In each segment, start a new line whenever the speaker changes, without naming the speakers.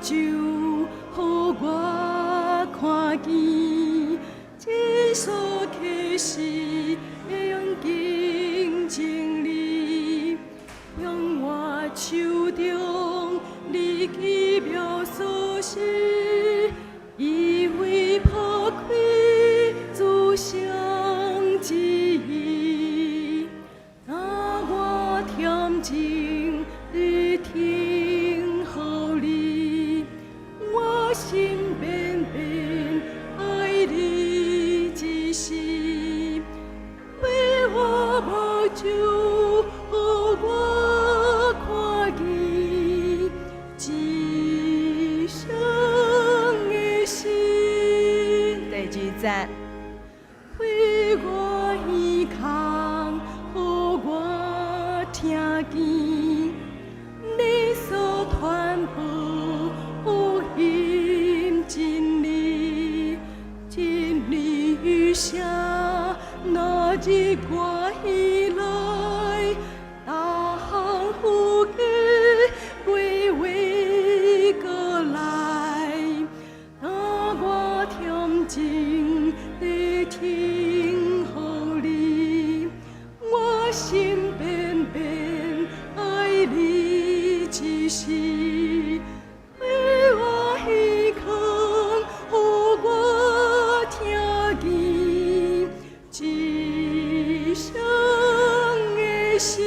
就予我看见，这所启示会用敬敬你，用我手中你奇妙所示，以为破开自相之意，那我恬静地听候你，我心变变爱你一时，为我无就予我看见一生的心。第二节，为我耳孔，予我听见你所传播福音真理，真理与声那日我以来，大行福给微微过来，那我恬静地听候你，我心变变爱你一时，为我耳孔，予我听见一生的心，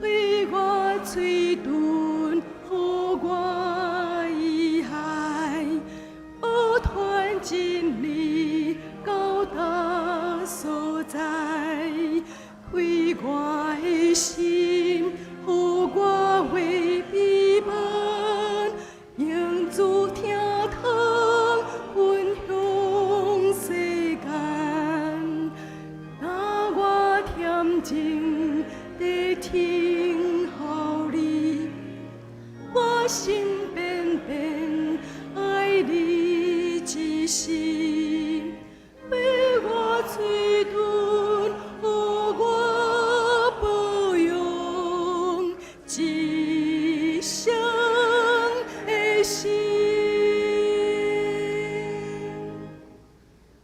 开我嘴唇，予我遗害，学传真理到达所在，开我的心，予我为陪伴，用主听堂分享世间，那我恬静地听候你，我心变变爱你一时，为我嘴唇，予我保养一生的心。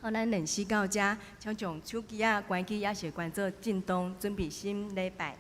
好，咱练习到这，请将手机关机，也是关做震动，准备心礼拜。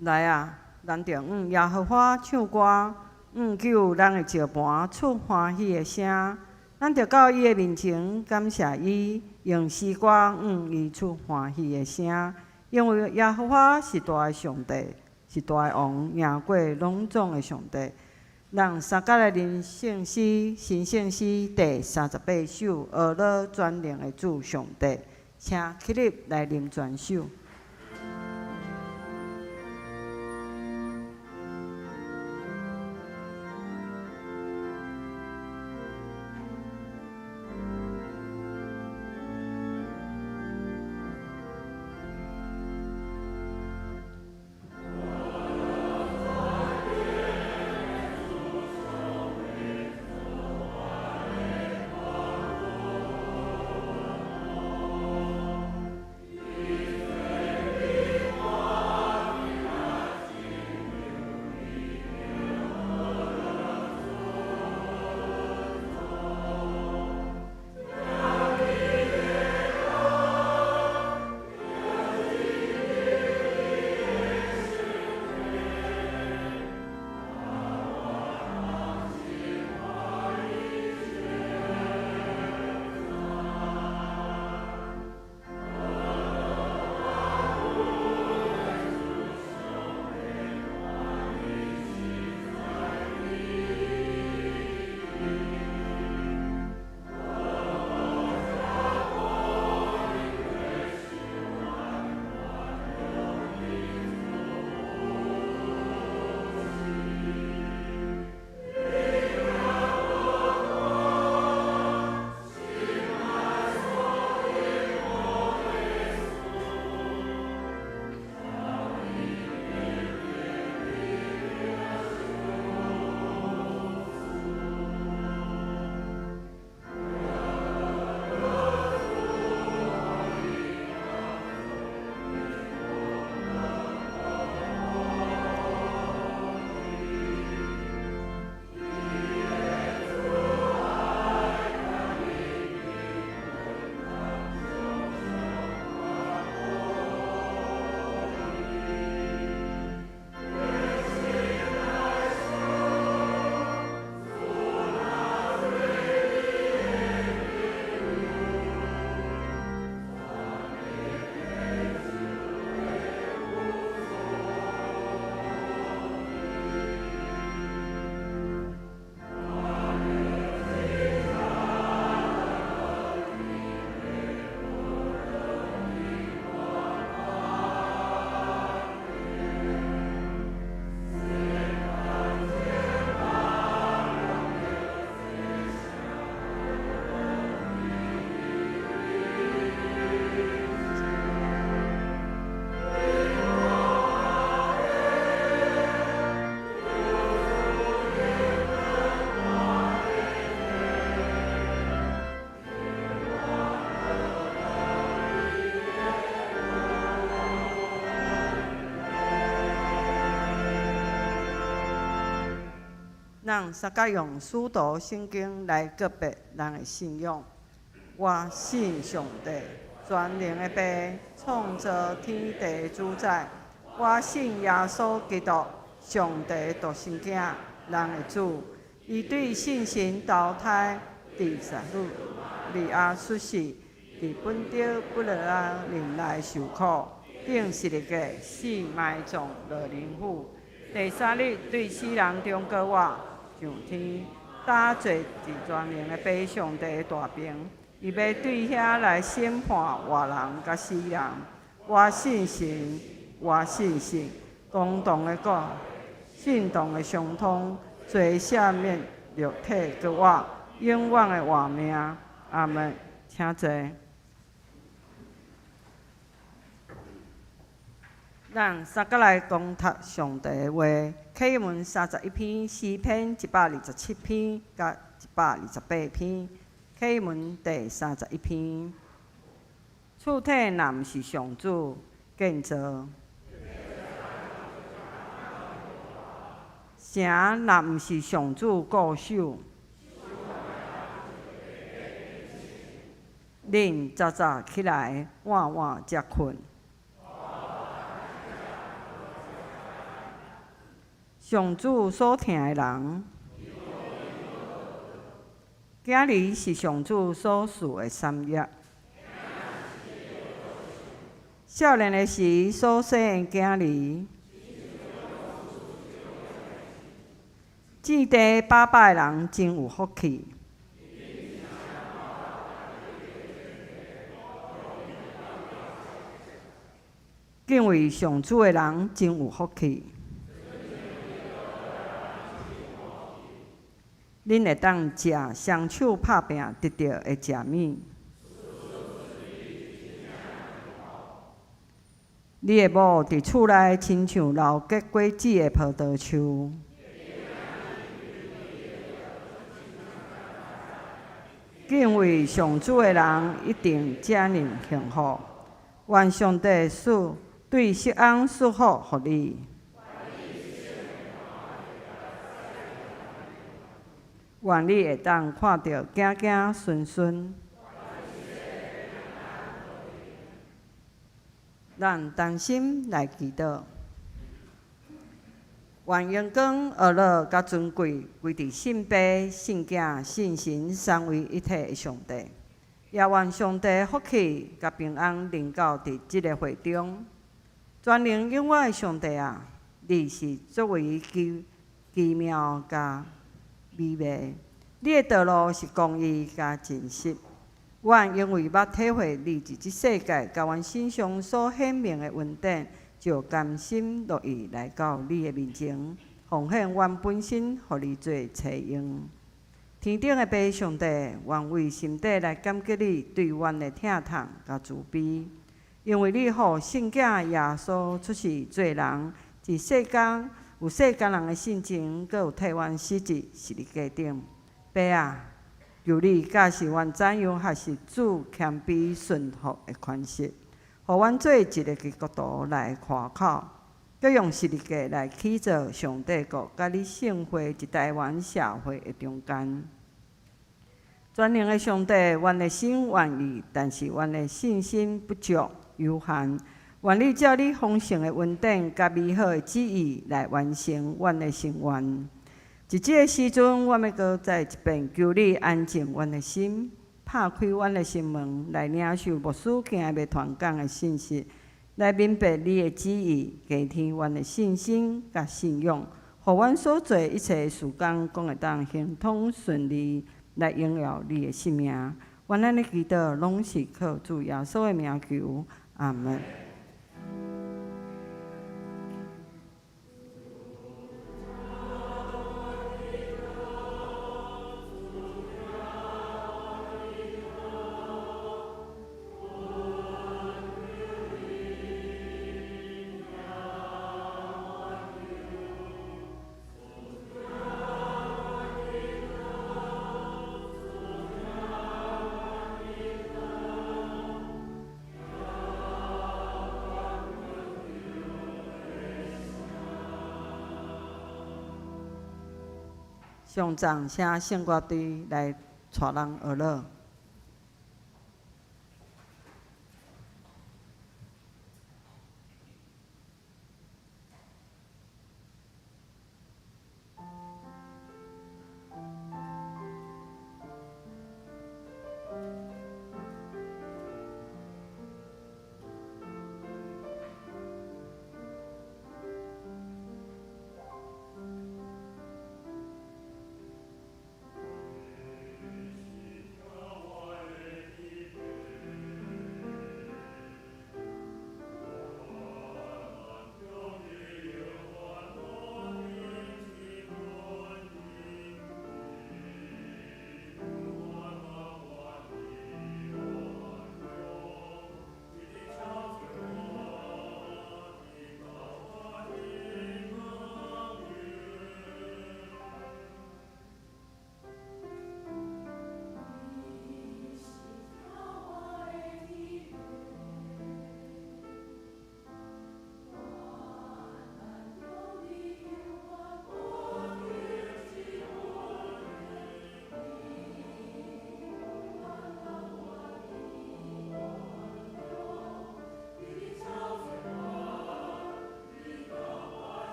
来啊，咱着耶和华唱歌，救咱的石盘出欢喜的声。咱着到伊的面前，感谢伊，用诗歌伊出欢喜的声。因为耶和华是大的上帝，是大的王，赢过拢总的上帝。咱三角的人圣诗，新圣诗第38首，俄罗专灵的主上帝，请起立来念全首。咱三甲用书读圣经来告别咱的信仰。我信上帝，全能的爸，创造天地的主宰。我信耶稣基督，上帝独生囝，人的主。伊对信神投胎，第三日利亚出世，伫本着不勒阿人来受苦，顶十日个死埋葬落灵府。第三日对死人中过活，上天打坐伫全能的爸上帝的大边，伊要对遐来审判活人甲死人。我信神，我信神，共同的国，信同的相通，罪赦免肉体搁我永远的活命。阿门。请坐。咱三个来攻读上帝的话，启文31篇，诗篇127篇，甲128篇。启文第31篇。厝体若毋是上主建造，城若毋是上主固守，恁早早起来，晚晚才困。上主所疼的人。囝儿是上主所赐的产业。少年的时所生的囝儿，志地百百的人真有福气。敬畏上主的人真有福气。恁会当食双手拍拼得到的食物。你的某伫厝内亲像流结果子的葡萄树。敬畏上主的人一定遮尔幸福。愿上帝赐对色翁赐福互你。愿你会当看到子子孙孙。咱同心来祈祷。愿阳光、学乐、甲尊贵归伫信父、信子、信神三位一体的上帝。也愿上帝福气甲平安临到伫即个会中。全能永远的上帝啊，你是作为奇妙甲美味，你的道路是公义甲真实。阮因为捌体会你伫即世界甲阮身上所显明的恩典，就甘心乐意来到你的面前，奉献阮本身，互你做采用。天顶的爸上帝，愿为心底来感激你对阮的疼痛甲慈悲，因为你互圣子耶稣出世做人，伫世间有世间人的性情，阁有替阮死伫十字架顶。爸啊，求你教示阮怎样学习主谦卑顺服的款式，互阮做一个基督徒来夸口，佮用十字架来起造上帝国甲你圣会一台湾社会的中间。全能的上帝，阮的心愿意，但是阮的信心不足有限。愿你照你丰盛的恩典甲美好的旨意来完成阮的心愿。伫即个时阵，我要搁再一遍求你安静阮的心，拍开阮的心门，来领受牧师今日要传讲的信息，来明白你的旨意，加添阮的信心甲信仰，互阮所做一切事工，讲会当行通顺利，来荣耀你的性命。愿咱的祈祷拢是靠主耶稣的名求，阿门。上藏写圣歌队来带人学乐。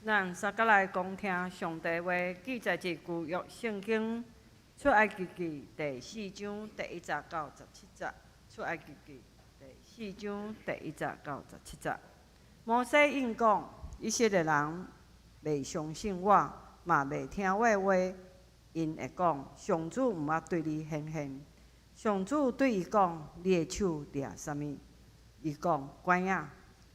咱三甲来讲听上帝话，记载自旧约圣经出埃及记第4章第1节到17节。出埃及记第4章第1节到17节。摩西应讲，以色列人袂相信我，嘛袂听我的话，因会讲上主毋捌对你显现。上主对伊讲：你的手掠啥物？伊讲管仔。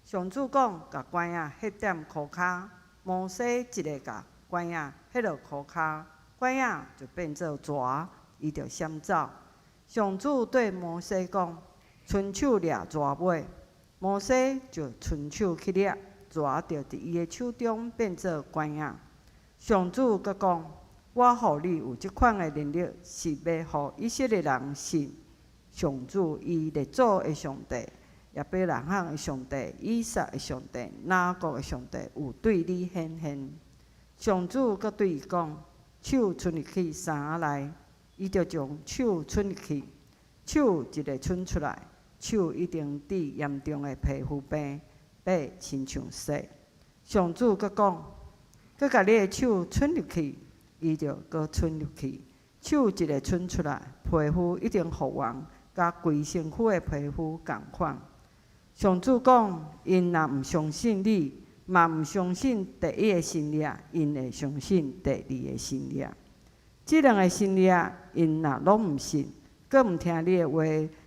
上主讲：甲管仔迄点箍骹。摩西一个甲管仔迄落箍骹，管仔就变做蛇，伊就闪走。上主对摩西讲：伸手掠蛇尾。摩西就伸手去掠，蛇就伫伊的手中变做管仔。上主阁讲：我互你有即款的能力，是要互以色列人信上主，伊列祖的上帝。亚伯拉罕的上帝、以撒的上帝、雅各的上帝有对你显现。上主阁对伊讲：手伸入去衫仔内，伊就将手伸入去，手一个伸出来，手一定治严重的皮肤病，要亲像洗。上主阁讲：阁甲你的手伸入去，伊就阁伸入去，手一个伸出来，皮肤一定复原，甲规身躯的皮肤共款。上主讲：因若毋相信你，嘛毋相信第一个新约，因会相信第二个新约。即两个新约，因若拢毋信，阁毋听你的话，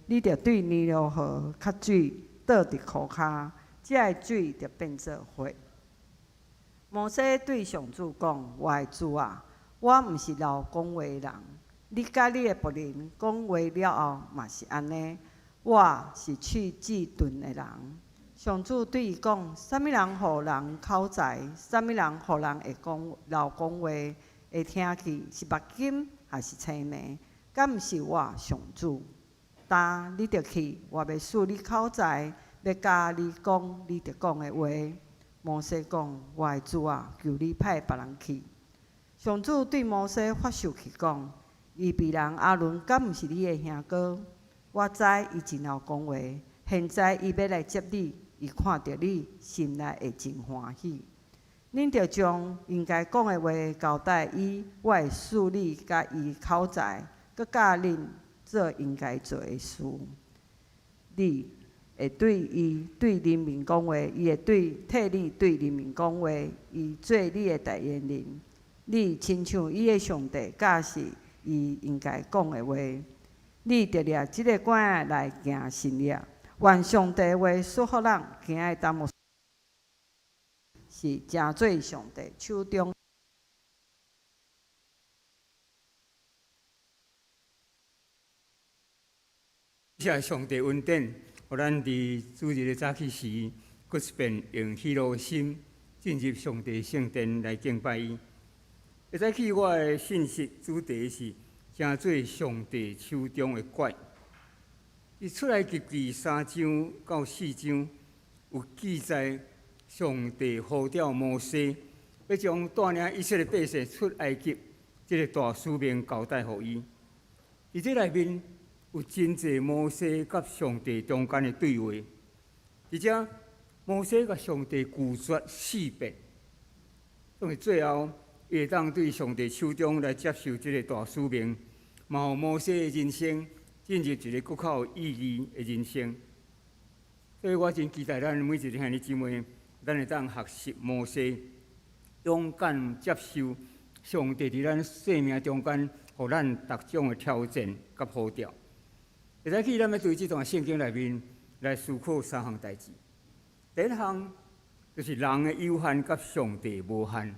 你着对尼罗河较水倒伫裤骹，即个水着变做血。摩西对上主讲：我的主啊，我毋是老讲话的人，你甲你的仆人讲话了后，嘛是安尼。我是喙齿钝的人。上主对伊讲：啥物人互人口才？啥物人互人会讲老讲话，会听去是目金还是青眉？敢毋是我上主？但你着去，我要使你口才，要教你讲你着讲的话。摩西讲：我的主啊，求你派别人去。上主对摩西发授去讲：伊比人阿伦敢毋是你的兄哥？我知伊真会讲话，现在伊要来接你，伊看到你，心内会真欢喜。恁着将应该讲的话交代伊，我会使你甲伊口才，佮教恁做应该做的事。你会对伊对人民讲话，伊会替你对人民讲话，伊做你的代言人。你亲像伊的上帝教示伊应该讲的话。你着掠即个管仔来行神业，愿上帝话说服人，行的担目是真做上帝手中。
谢上帝恩典，互咱伫主日的早起时，搁一遍用喜乐心进入上帝圣殿来敬拜伊。会早起我的信息主题是。正做上帝手中的拐。伫出埃及记3章到4章有记载，上帝呼召摩西，要将带领以色列百姓出埃及这个大使命交代予伊。伫这内面有真侪摩西甲上帝中间的对话，而且摩西甲上帝拒绝四遍，所以最后伊会当对上帝手中来接受这个大使命。嘛，互摩西的人生进入一个更较有意义的人生。所以我真期待咱每一个兄弟姊妹，咱会当学习摩西，勇敢接受上帝伫咱生命中间，互咱各种的挑战甲呼召。会使去咱要对这段圣经内面来思考3项代志。第一项就是人的有限甲上帝无限。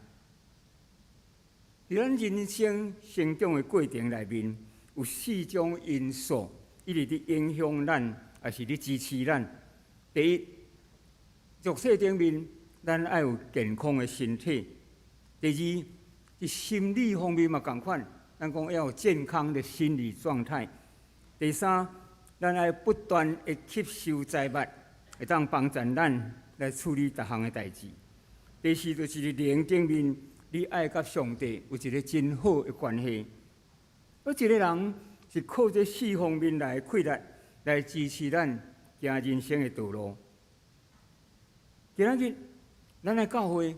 伫咱人生成长的过程内面，有4种因素一直伫影响咱，也是伫支持咱。第一，俗世顶面，咱爱有健康的身体；第二，伫心理方面嘛共款，咱讲要有健康的心理状态；第三，咱爱不断的吸收财物，会当帮助咱来处理各项的代志；第四，就是伫灵顶面。你爱甲上帝有一个真好的关系，而一个人是靠这4方面来快乐，来支持咱行人生的道路。今仔日，咱来教会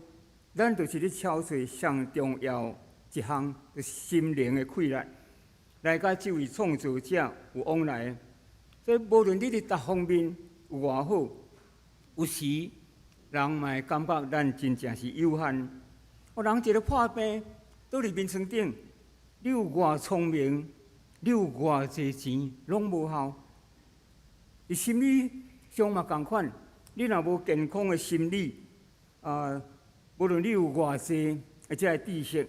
咱就是咧敲碎上重要一项，就是心灵的溃烂，来甲这位创造者有往来。所以无论你伫逐方面有偌好，有时人嘛会感觉咱真正是有限。人一个破病倒伫面床顶，你有偌聪明，你有偌济钱，拢无效。伫心理上嘛共款，你若无健康的心理，无论你有偌济或者知识，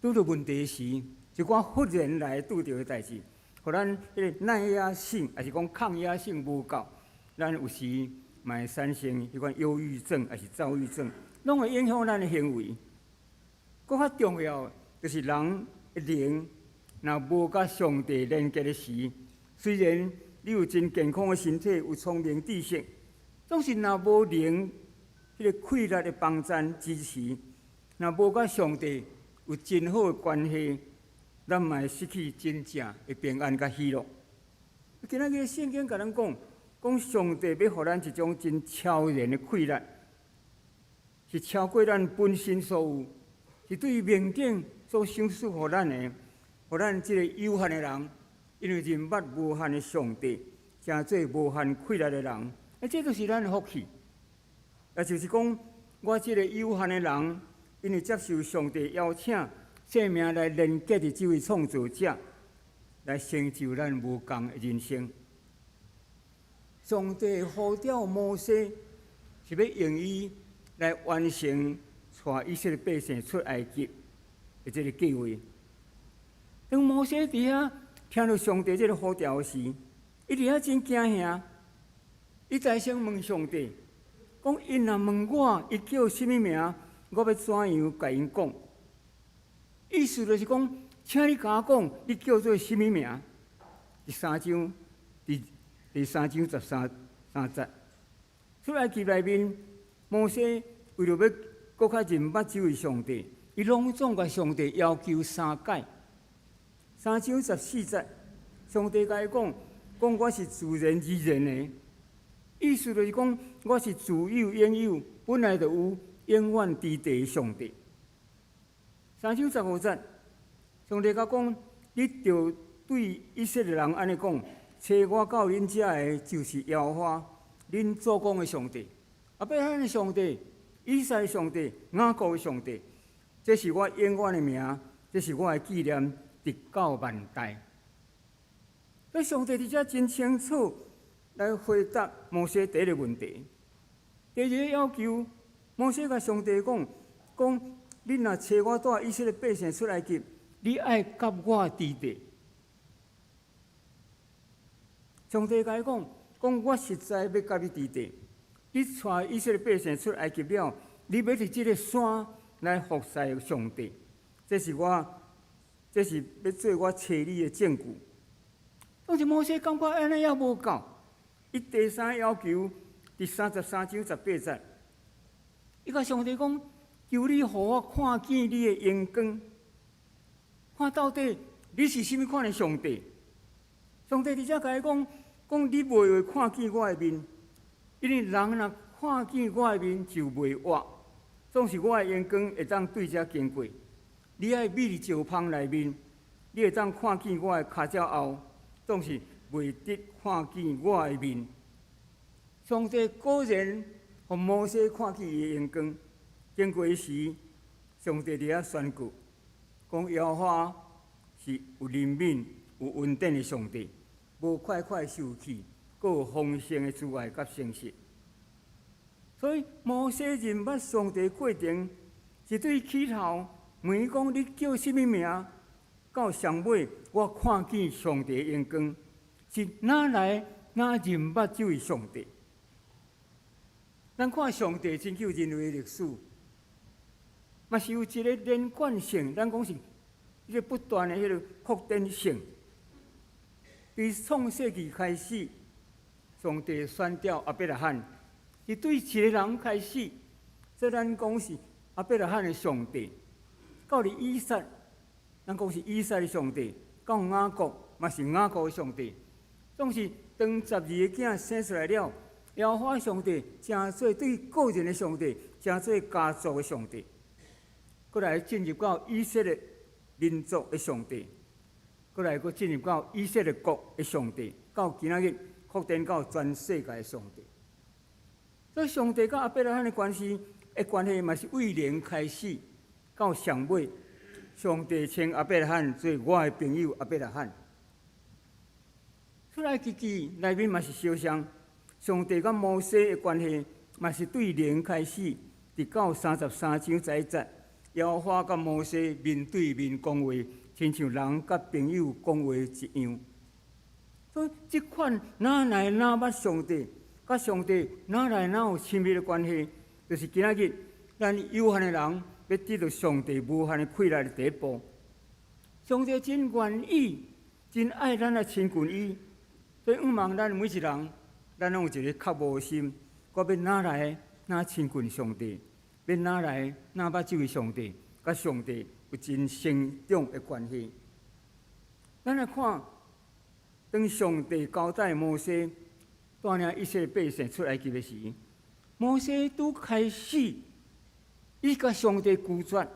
拄到问题时，一寡忽然来拄到的代志，互咱迄个耐压性，还是讲抗压性无够，咱有时嘛会产生迄款忧郁症，还是躁郁症，拢会影响咱的行为。搁较重要就是人的灵，若无甲上帝连接的时，虽然你有真健康的身体，有聪明知识，总是若无灵迄个溃烂的帮衬支持，若无甲上帝有真好的关系，咱嘛会失去真正的平安甲喜乐。今仔日圣经甲咱讲上帝要互咱一种真超然的溃烂，是超过咱本身所有，是对面顶所赏赐互咱的，互咱这个有限的人。因为人捌无限的上帝，成做无限溃烂的人，这就是咱的福气。也就是讲，我这个有限的人，因为接受上帝邀请，生命来连接的这位创造者，来成就咱无共的人生。上帝呼召摩西，是要用伊来完成带以色列百姓出埃及的这个计划。当摩西伫遐听到上帝这个呼召时，伊伫遐真惊吓，伊大声问上帝，讲：因若问我，伊叫什么名，我要怎样甲因讲？意思就是讲，请你甲我讲，你叫做什么名？第三章13节，出埃及内面，摩西为了要搁较认捌这位上帝，伊拢总甲上帝要求3改。3章14节，上帝甲伊讲我是自然而然的，意思就是讲我是自有永有，本来就有，永远伫地的上帝。3章15节，上帝甲讲，你着对以色列人安尼讲：找我到恁遮的，就是耶和华，恁祖公的上帝，阿伯拉罕的上帝，以撒的上帝，雅各的上帝，这是我永远的名，这是我的纪念，直到万代。所以上帝伫遮真清楚来回答摩西第一个问题。第二个要求，摩西甲上帝讲：你若找我带以色列百姓出埃及，你爱甲我伫地。上帝甲伊讲我实在要甲你伫地。你带以色列百姓出埃及了，你要伫即个山来服侍上帝。这是要做我找你的证据。但是摩西感觉安尼也无够，伊第三要求，第33章18节，伊甲上帝讲：求你互我看见你的荣光，看到底你是甚物款的上帝。上帝伫遮甲伊讲你袂会看见我的面，因为人若看见我的面就袂活。总是我的荣光会当对遮经过。你爱美丽石棚内面，你会当看见我的脚脚后，总是袂得看见我的面。上帝果然互摩西看见伊的荣光。经过时，上帝伫遐宣告，讲耶和华是有怜悯、有恩典的上帝，无快快受气，阁有丰盛的慈爱甲诚实。所以摩西认捌上帝的过程，是对起头问伊讲：你叫什么名？到上尾，我看见上帝的荣光，是哪来哪认捌这位上帝？咱看上帝拯救人类的历史，嘛是有一个连贯性，咱讲是一个不断的迄个扩展性。从创世纪开始，上帝选召亚伯拉罕，是对一个人开始，这咱讲是亚伯拉罕的上帝。到了以撒，咱讲是以撒的上帝；到雅各，嘛是雅各的上帝。总是当12个囝生出来了，耶和华上帝正做对个人的上帝，成做家族的上帝，过来进入到以色列民族的上帝，过来佫进入到以色列国的上帝，到今仔日扩展到全世界的上帝。所以上帝甲亚伯拉罕的关系嘛是为零开始到上尾。上帝称亚伯拉罕做我的朋友亚伯拉罕。出来记内面嘛是相像，上帝甲摩西的关系嘛是对零开始，直到33章10节，耶和华甲摩西面对面讲话，亲像人甲朋友讲话一样。所以这款哪来哪捌上帝，甲上帝哪来哪有亲密的关系，就是今仔日咱有限的人要得到上帝无限的快乐的第一步。上帝真愿意，真爱咱来亲近伊。所以，毋望咱每一人，咱拢有一个较无心，我要哪来哪亲近上帝，要哪来哪捌这位上帝，甲上帝有真深重的关系。咱来看，当上帝交代摩西带领以色列百姓出埃及的时，摩西拄开始，伊甲上帝拒绝，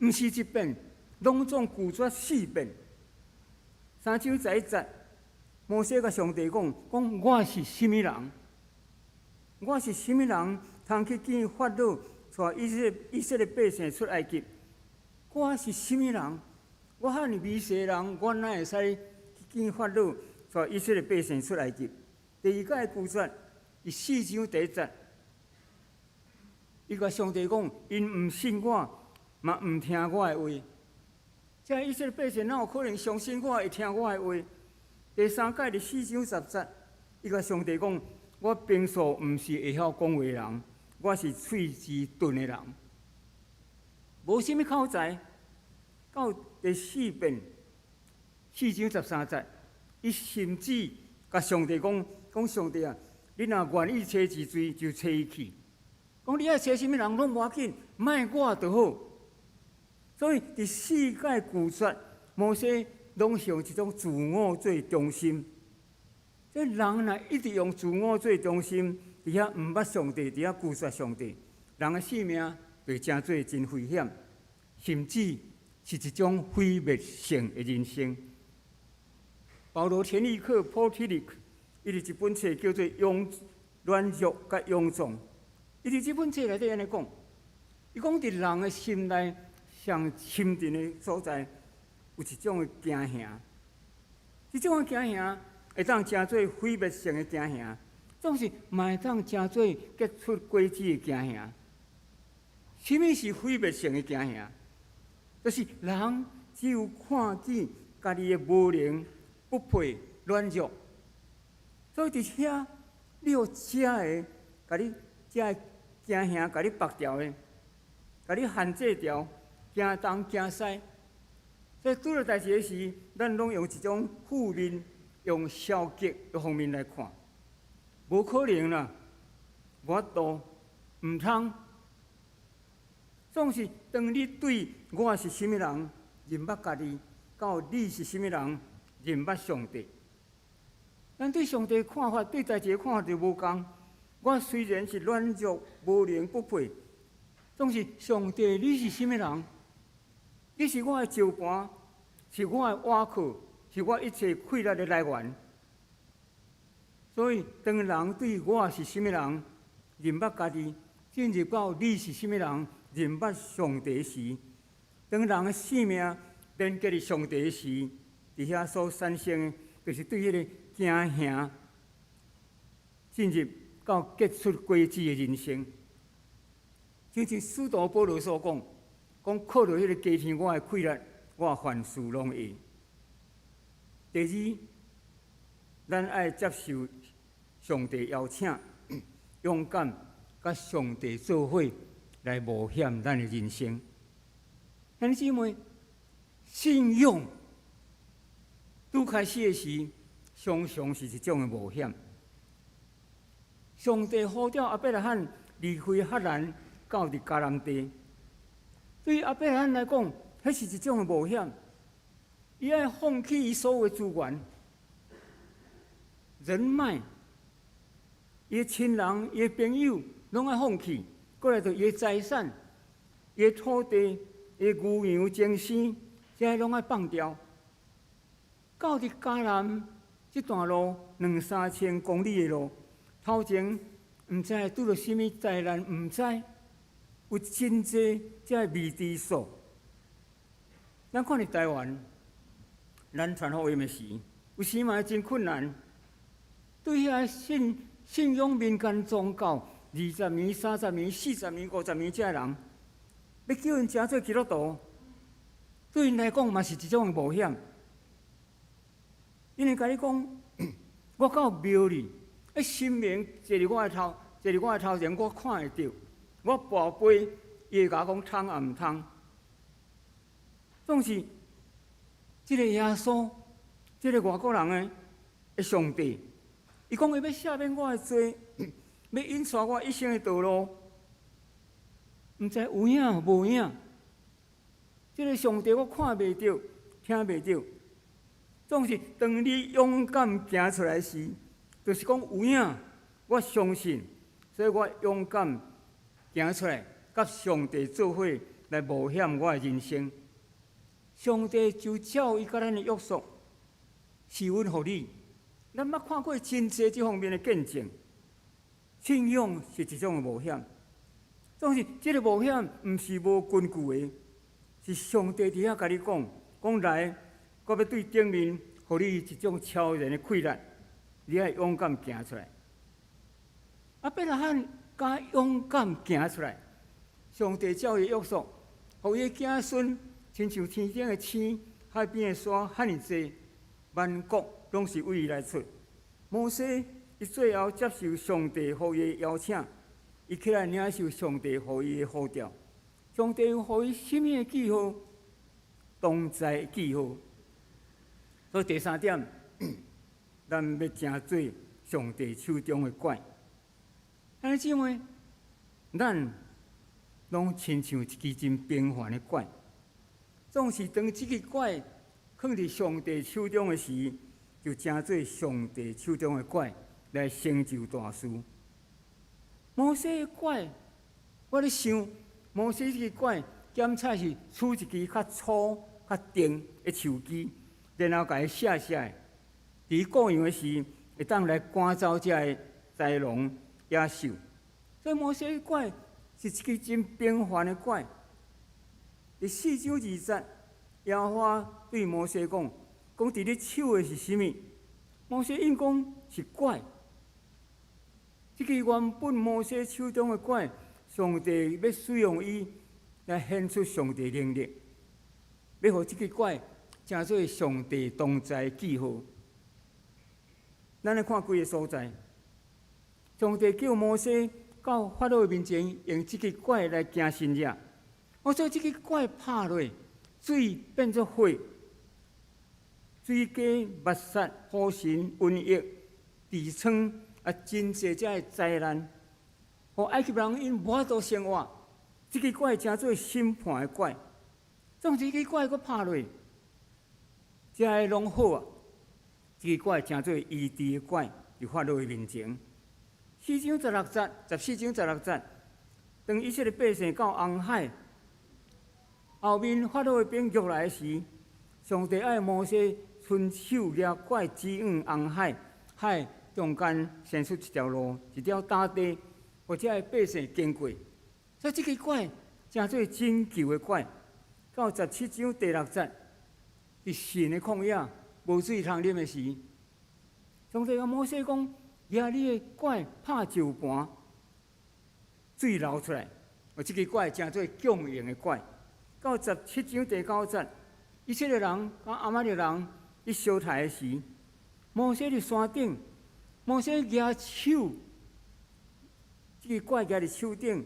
毋是一遍，拢总拒绝4遍。3章11节。摩西甲上帝讲：我是甚物人？我是甚物人？通去见法老，带以色列百姓出埃及？我是甚物人？我遐尼微细人，我哪会使去见法老，带以色列百姓出埃及？第二届拒绝，第4章第1节，伊甲上帝讲：因毋信我，嘛毋听我的话。这以色列百姓哪有可能相信我会听我的话？第3届第4章10节，伊甲上帝讲：我平素毋是会晓讲话的人，我是喙齿钝的人，无啥物口才。到第4遍4章13节，伊甚至甲上帝讲上帝啊，你若愿意找治罪，就找伊去。讲你爱找啥物人拢无要紧，卖我就好。所以第4届拒绝摩西。拢是用一种自我做中心，这人若一直用自我做中心，伫遐毋捌上帝，伫遐拒绝上帝，人的性命就真做真危险，甚至是一种毁灭性的人生。保罗田立克 （Portilic） 伊伫一本册叫做《软弱甲勇壮》，伊伫这本册内底安尼讲，伊讲伫人的心内上深沉的所在。有一种的惊吓，这种的惊吓会当成做毁灭性的惊吓，总是嘛会当成做结出果子的惊吓。什么是毁灭性的惊吓？就是人只有看见家己的无能、不配、软弱，所以伫遐你有遮个，家己遮惊吓，家己绑掉的，家己限制掉，行东行西。所以拄到代志的时，咱拢用一种负面、用消极的方面来看，无可能啦，无法度，毋通。总是当你对我是甚物人认捌家己，到你是甚物人认捌上帝，咱对上帝的看法、对代志的看法就无共。我虽然是软弱、无能、不配，总是上帝，你是甚物人？你是我的招盘，是我的倚靠，是我一切快乐的来源。所以，当人对我是甚物人认捌家己，进入到你是甚物人认捌上帝时，当人的性命连接伫上帝时，伫遐所产生的，就是对迄个惊吓进入到结出果子的人生。正像使徒保罗所讲。靠着迄个加添我的快乐，我凡事拢会。第二，咱爱接受上帝邀请，勇敢甲上帝做伙来冒险咱的人生。兄弟姊妹，信仰拄开始的时，常常是一种的冒险。上帝呼召亚伯拉罕离开赫兰，到伫迦南地。对亚伯拉罕来讲，迄是一种的冒险。伊爱放弃伊所有的资源、人脉、伊的亲人、伊的朋友，拢爱放弃，过来就伊的财产、伊的土地、伊的牛羊、精生，这些拢爱放掉。到伫迦南这段路2、3千公里的路，头前毋知拄着什么灾难，毋知有真济这未知数。咱看伫台湾，咱传福音的时，有时嘛真困难。对遐信仰民间宗教20年、30年、40年、50年这人，要叫因成做基督徒，对因来讲嘛是一种冒险。因为甲你讲，我到庙里，神明坐伫我的头前，我看会到。我跋杯，伊会甲我讲通啊毋通。总是，即个耶稣，即个外国人的上帝，伊讲伊要赦免我的罪，要引带我一生的道路，毋知有影无影。即个上帝我看袂到，听袂到。总是当你勇敢行出来时，就是讲有影，我相信，所以我勇敢行出来，甲上帝做伙来冒险我的人生。上帝就照伊甲咱的约束，是阮互你。咱捌看过真济这方面的见证。信仰是一种冒险，总是这个冒险毋是无根据的，是上帝伫遐甲你讲来，我要对顶面，互你一种超然的气力，你爱勇敢行出来。啊，伯拉罕甲勇敢行出来，上帝照伊约束，互伊的子孙。亲像天顶的星、海边的山，遐尼济，万国拢是为伊来出。摩西伊最后接受上帝予伊的邀请，伊起来领受上帝予伊的呼召。上帝有予伊什么的记号？同在的记号。所以第3点，咱要成做上帝手中的拐。安尼姊妹，咱拢亲像一支真平凡的拐。总是当这个拐放伫上帝手中的时，就成做上帝手中的拐，来成就大事。摩西的拐，我咧想，摩西这个拐检测是取一支较粗、较长的树枝，然后甲伊写，伫过洋的时，会当来赶走这个豺狼野兽。所以摩西的拐是一支真平凡的拐。第4章2节，耶和华对摩西讲：伫你手的是甚物？摩西应讲是拐。这个原本摩西手中的拐，上帝要使用伊来显出上帝能力，要互这个拐成做上帝同在记号。咱来看几个所在，上帝叫摩西到法老面前，用这个拐来行神业。我说这个拐拍落，水变作火，水鸡、灭杀、火神、瘟疫、地疮啊，真济遮个灾难，互埃及人因无法度生活。这个拐成做审判的拐，总之这个拐佫拍落，遮个拢好啊。这个拐成做医治的拐，伫法老的面前。14章16节，当以色列百姓到红海。后面法老的兵入来时，上帝爱摩西伸手抓拐指向红海，海中间伸出一条路，一条大地，或者百姓经过。所以这个拐成做拯救的拐。到17章第6节，伫神的旷野无水通啉的时，上帝甲摩西讲：抓你的拐拍石盘，水流出来。这个拐成做供应的拐。到17章第9节，以色列人甲亚玛力人伫相杀的时，摩西伫山顶，摩西举手，这个拐举伫手顶，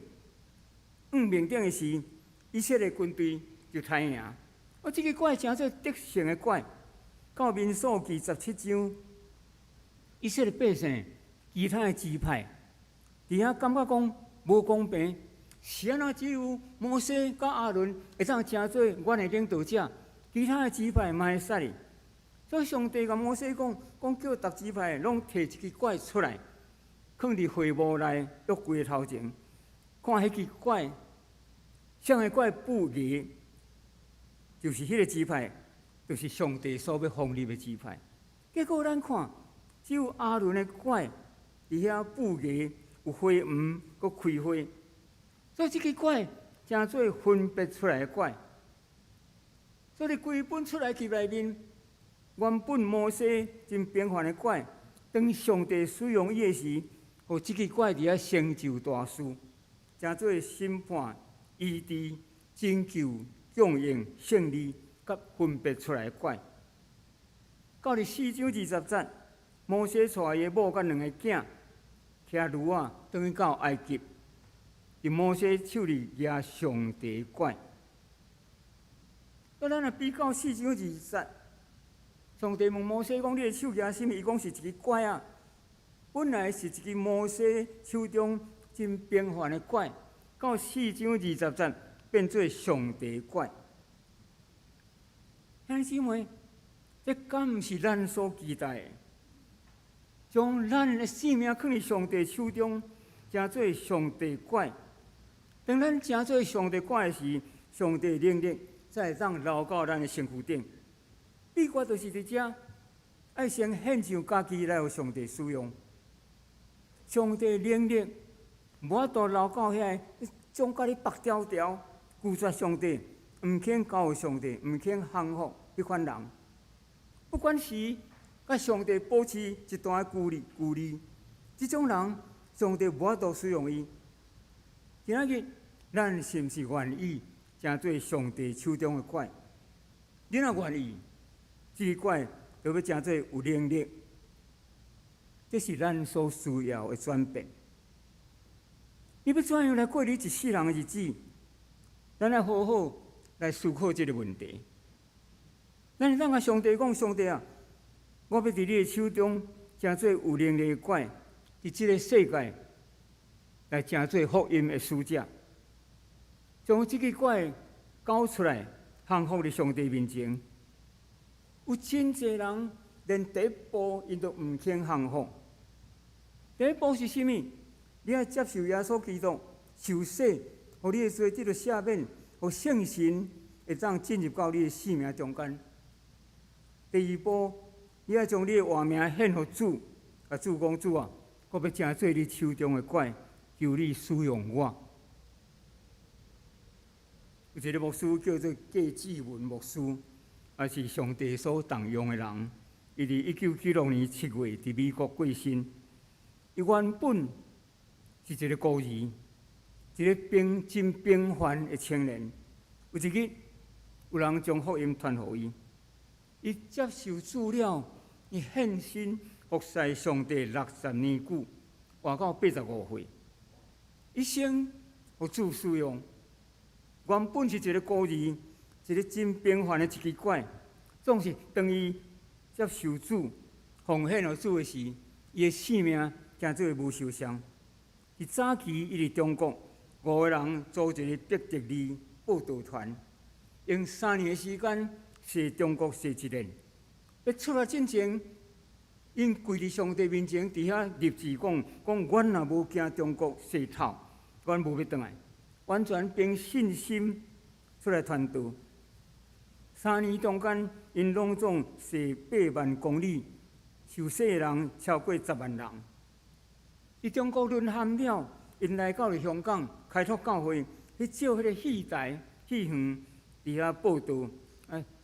面顶的时，以色列军队就杀赢。这个拐成做得胜的拐。到民数记17章，以色列百姓其他的支派，伫遐感觉讲无公平。是安怎只有摩西甲亚伦会当成做阮的领导者，其他的支派嘛会杀哩。所以上帝甲摩西讲叫逐支派拢摕一支拐出来，放伫会幕内约柜头前，看迄支拐，上个拐布艺，就是迄个支派，就是上帝所要创立的支派。结果咱看，只有阿伦的拐伫遐布艺有花黄，搁开花，所以这支拐正做分别出来的拐。所以规本出来集内面，原本摩西真平凡的拐，当上帝使用伊的时，互这支拐伫遐成就大事，正做审判、医治、拯救、供应、胜利，甲分别出来的拐。到了4章20节，摩西带伊的某甲2个囝，骑驴啊，等于到埃及，伫摩西手里举上帝拐。咱若比较4章20节，上帝问摩西讲：“你的手举什么？”伊讲是一支拐啊。本来是一支摩西手中真平凡的拐，到4章20节变做上帝拐。兄弟姊妹，这敢毋是咱所期待的？将咱的性命放伫上帝手中，成做上帝拐。当咱成做上帝拐时，上帝能力才会当留到咱的身躯顶。秘诀就是伫遮，爱先献上家己来互上帝使用。上帝能力无法度留到遐，总甲你白条条，拒绝上帝，毋肯交互上帝，毋肯降服迄款人。不管是甲上帝保持一段距离，这种人，上帝无法度使用伊。今仔日，咱是毋是愿意成做上帝手中的拐？你若愿意，这个拐就要成做有能力。这是咱所需要的转变。你要怎样来过你一世人的日子？咱要好好来思考这个问题。咱会当甲上帝讲：上帝啊，我要伫你的手中成做有能力的拐，伫这个世界来成做福音的使者，将这个拐交出来，降服伫上帝面前。有真侪人连第一步因都毋肯降服。第一步是啥物？你要接受耶稣基督受洗，互你的罪得到赦免，互圣神会当进入到你的生命中间。第二步，你要将你的活命献互主，甲主讲：主啊，我要成做你手中的拐，求你使用我。有一个牧师叫做芥志文牧师，也是上帝所动用的人。伊伫1976年7月伫美国过身。伊原本是一个孤儿，一个真平凡的青年。有一日，有人将福音传予伊，伊接受主了，伊献身服侍上帝60年久，活到85岁，一生互主使用。原本是一个孤儿，一个真平凡的一支拐，总是当伊接受主、奉献予主的时，伊的性命正做无受伤。伫早期，伊伫中国5个人组一个伯特利报道团，用3年的时间写中国写一年。要出来进前，因跪伫上帝面前，伫遐立志讲：阮若无惊中国洗头，阮无要转来。完全凭信心出来传道。3年中间，因拢总写8万公里，受洗的人超过10万人。伫中国沦陷了，因来到了香港开拓教会，去借迄个戏台、戏园，伫遐报道，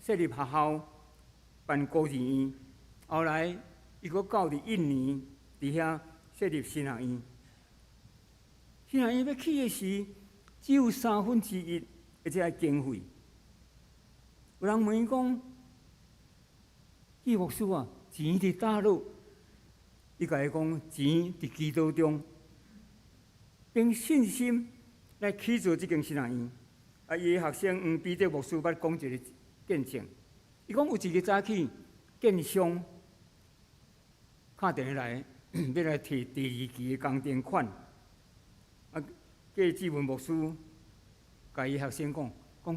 设立学校、办孤儿院。后来，伊阁到伫印尼，伫遐设立新学院。新学院要起的时，只有1/3的这个经费。有人问伊讲：“季牧师啊，钱伫倒落？”伊甲伊讲：“钱伫基督中，凭信心来起造这间新学院。”伊的学生黄彼得牧师捌讲一个见证，伊讲有一日早起，建商打电话来，要来摕第2期的工程款。芥志文牧师甲伊学生讲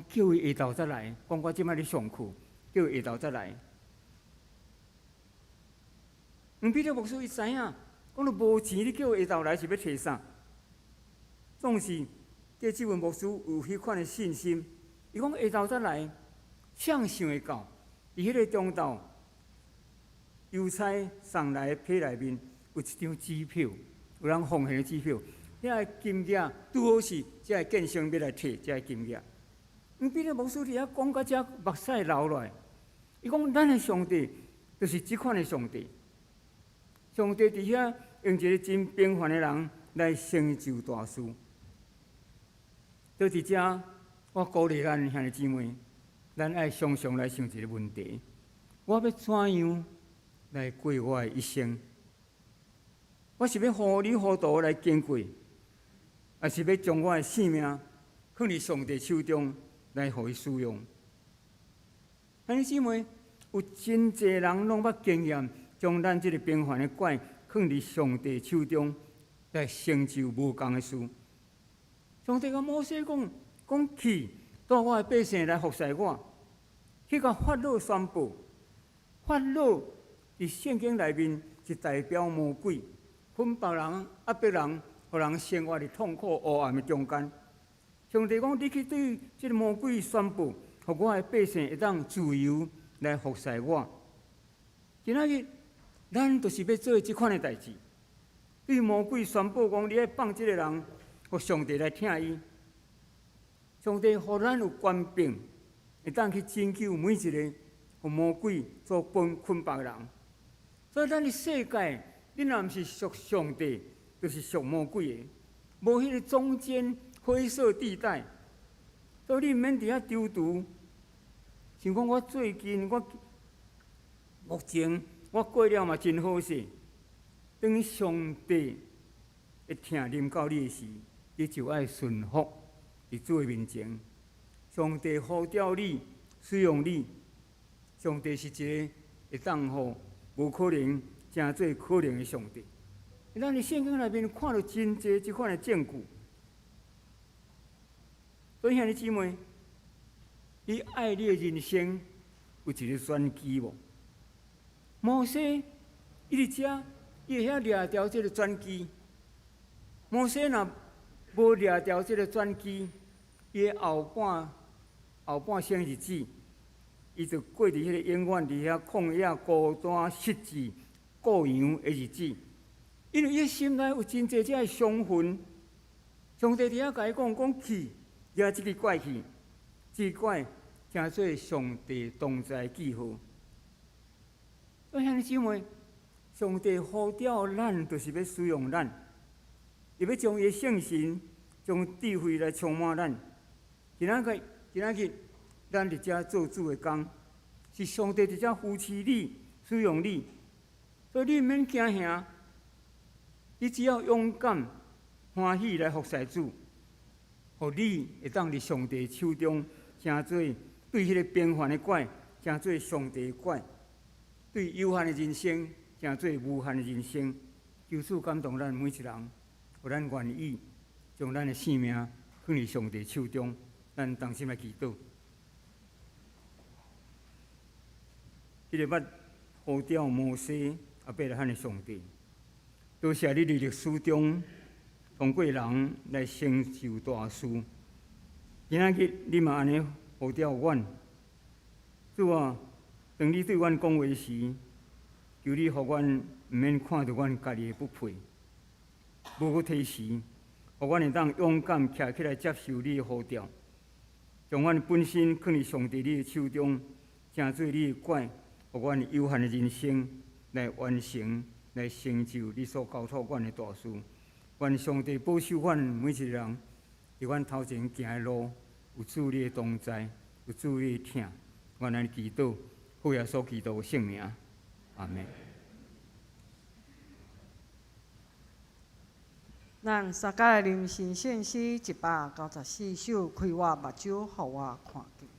叫伊下昼再来，讲我即摆咧上课，叫伊下昼再来。彼得牧师伊知影，讲你无钱，你叫伊下昼来是要摕啥？总是对这位牧师有迄款的信心。伊讲下昼再来，谁想会到？伫迄个中昼，邮差送来的批内面有一张支票，有人奉献的支票。遐个金额拄好是这个建商要来摕这个金额。彼个牧师伫遐讲到遮目屎流落来，伊讲咱的上帝就是即款的上帝。上帝伫遐用一个真平凡的人来成就大事。在伫遮，我鼓励咱兄弟姊妹，咱爱常常来想一个问题：我要怎样来过我的一生？我是要糊里糊涂来经过，还是要将我的性命放伫上帝手中来互伊使用？兄弟姊妹，有真济人拢捌经验，将咱这个平凡的拐放伫上帝手中，来成就无共的事。上帝甲摩西讲去，带我的百姓来服侍我，去甲法老宣布。法老伫圣经内面是代表魔鬼，捆别人、压迫人，互人生活伫痛苦黑暗的中间。上帝讲：你去对这个魔鬼宣布，互我的百姓会当自由来服侍我。今仔日，咱就是要做即款的代志，对魔鬼宣布讲：你爱放即个人，互上帝来听伊。上帝互咱有权柄，会当去拯救每一个互魔鬼所捆绑的人。所以咱的世界，你若毋是属上帝，就是属魔鬼的，无迄个中间灰色地带。所以你毋免伫遐丢毒。想讲我最近目前我过了嘛真好势，当上帝会听临到你的时，你就爱顺服伫主的面前。上帝呼召你，使用你。上帝是一个会当互无可能成做可能的上帝。咱伫圣经内面看到真济即款的证据。所以兄弟姊妹，你爱你的人生有一个选机无？摩西伊伫遮，伊会晓掠条即个转机。摩西若无掠条即个转机，伊的后半生日子，伊就过伫迄个永远伫遐旷野孤单失志过洋的日子。因为伊心内有真济遮的伤痕。上帝伫遐甲伊讲去，掠即个拐去，即个拐成做上帝同在记号。所以兄弟姊妹，上帝呼召咱，就是要使用咱，伊要将伊的圣神、将智慧来充满咱。今仔日，咱伫遮做主的工，是上帝伫遮扶持你、使用你，所以你毋免惊吓，你只要勇敢、欢喜来服侍主，互你会当伫上帝手中，成做对迄个平凡的拐，成做上帝的拐。对有限的人生，成做无限的人生。求主感动咱每一人，互咱愿意将咱的性命放伫上帝手中。咱同心来祈祷。迄个捌呼召摩西阿伯拉罕的上帝，多谢你伫历史中通过人来成就大事。今仔日你嘛安尼呼召阮，主啊！当你对阮讲话时，求你互阮毋免看到阮家己的不配，无去体时，互阮会当勇敢徛起来接受你的呼召，将阮本身放伫上帝你的手中，成做你的拐，互阮有限的人生来完成、来成就你所交托阮的大事。愿上帝保守阮每一个人，伫阮头前行的路有主你的同在，有主你的听。愿安祈祷。父耶稣基督的圣名，阿门。
咱三家的临神圣诗194首，开我目睭，互我看见。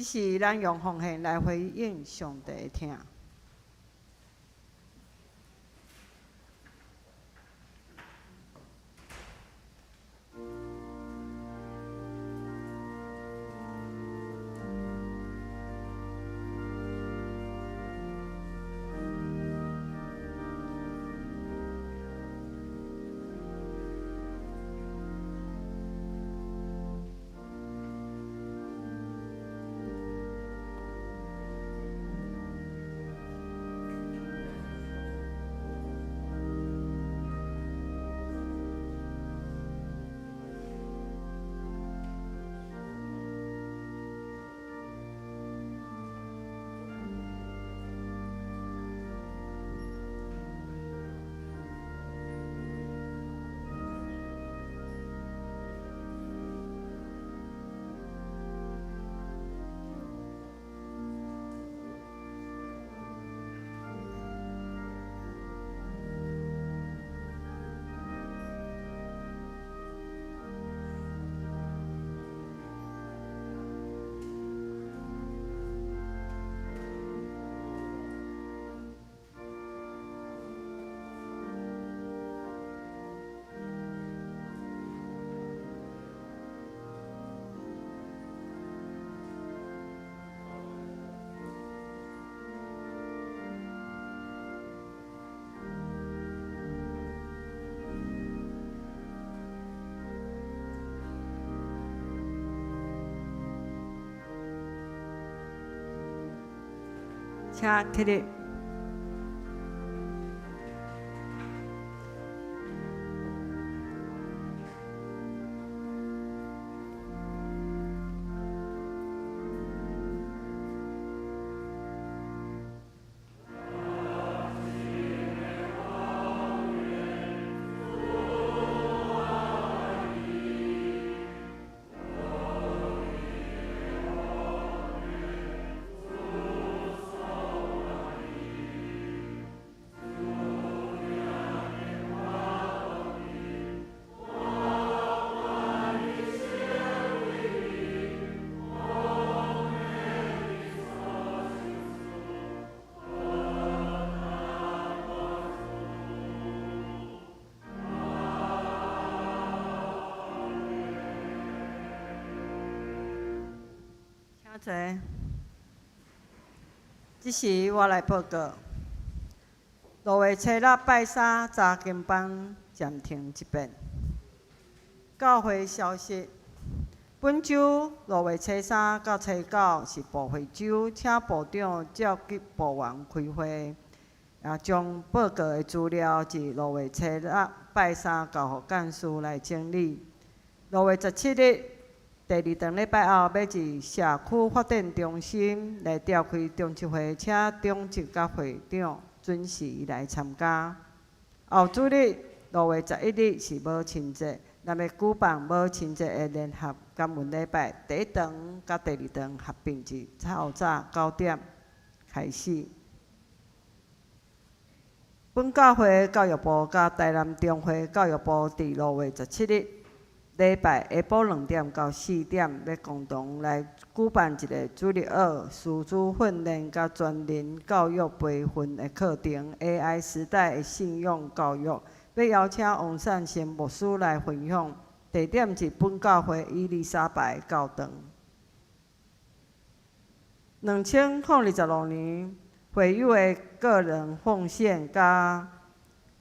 是咱用奉献来回应上帝的听。请起立。坐。即时我来报告，6月初六拜三查经班暂停一遍。教会消息：本周6月初3到初9是部会周，请部长召集部员开会，将报告的资料自6月初六拜三交予干事来整理。6月17日。第2堂礼拜后，要至社区发展中心来召开中执会，请中执甲会长准时来参加。后主日6月11日是母亲节，咱要举办母亲节的联合感恩礼拜，第1堂甲第2堂合并至透早9点开始。本教会教育部甲台南中华教育部伫6月17日。礼拜下晡2点到4点，要共同来举办一个主日学师资训练甲专人教育培训的课程 ，AI 时代的信用教育，要邀请王善成牧师来分享。地点是本教会伊丽莎白教堂。2026年会友的个人奉献甲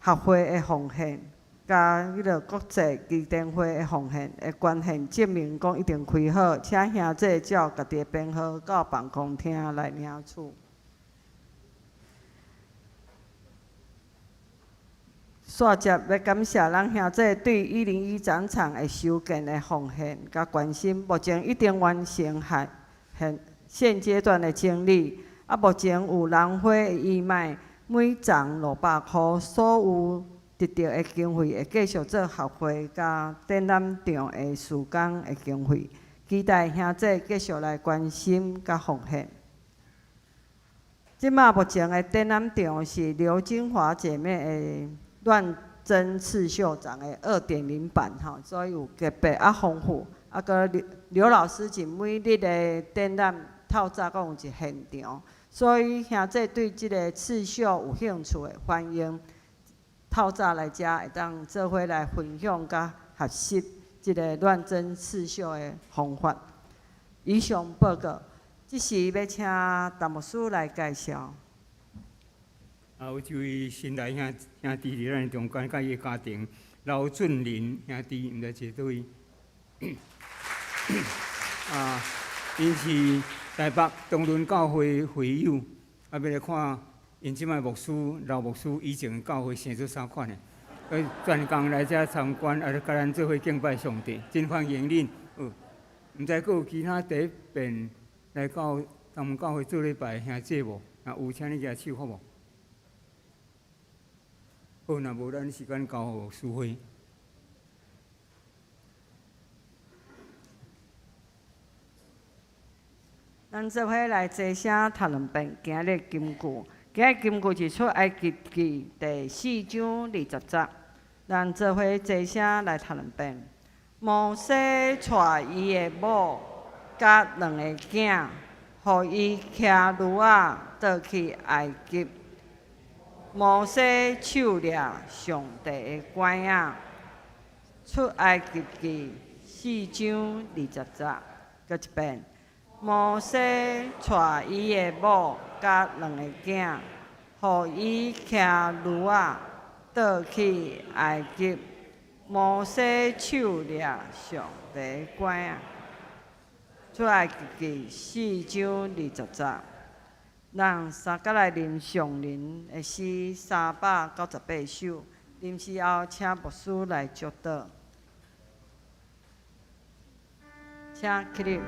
学会的奉献。甲迄个国际基金会的奉献的捐献证明讲一定开好，请兄弟照家己的编号到办公厅来领取。煞接要感谢咱兄弟对101展场的修建的奉献甲关心，目前已经完成现阶段的整理，目前有兰花的义卖，每张600块，所有。得到的经费会继续做学会甲展览场的施工的经费，期待兄弟继续来关心甲奉献。即马目前的展览场是刘金华姐妹的乱真刺绣展的2.0版吼，所以有特别丰富。个刘老师是每日的展览透早讲有一现场，所以兄弟对即个刺绣有兴趣的，欢迎透早来遮，会当做伙来分享甲学习即个乱针刺绣的方法。以上报告，即时要请陈牧师来介绍。
有一位新来兄弟伫咱中间，甲伊的家庭，刘俊林兄弟，毋知是倒位。因是台北东仑教会会友，要来看因即摆牧师刘牧师以前教会生做啥款的，专工来遮参观，甲咱做伙敬拜上帝，真欢迎恁。毋知阁有其他第一遍来到咱们教会做礼拜兄弟无？有，请你举手好无？好，若无咱时间交互师会。
咱做伙来坐声读两遍今日金句。今日金句是出埃及记第4章20节。咱做伙坐声来读两遍。摩西带伊的某甲两个囝，互伊骑驴仔倒去埃及。摩西手掠上帝的拐仔，出埃及记4章20节。搁一遍。摩西带伊的某甲两个囝，互伊骑驴仔倒去埃及。摩西手掠上帝拐仔，出埃及记4章20节。咱三甲来念上人的诗398首，临时后请牧师来祝祷，请起立。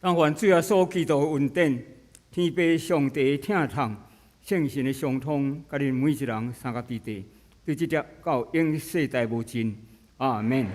但愿主耶稣基督的恩典、天父上帝的疼痛、圣神的相通，甲恁每一人三角地地，对即只到永世代无尽。阿免。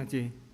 谢谢。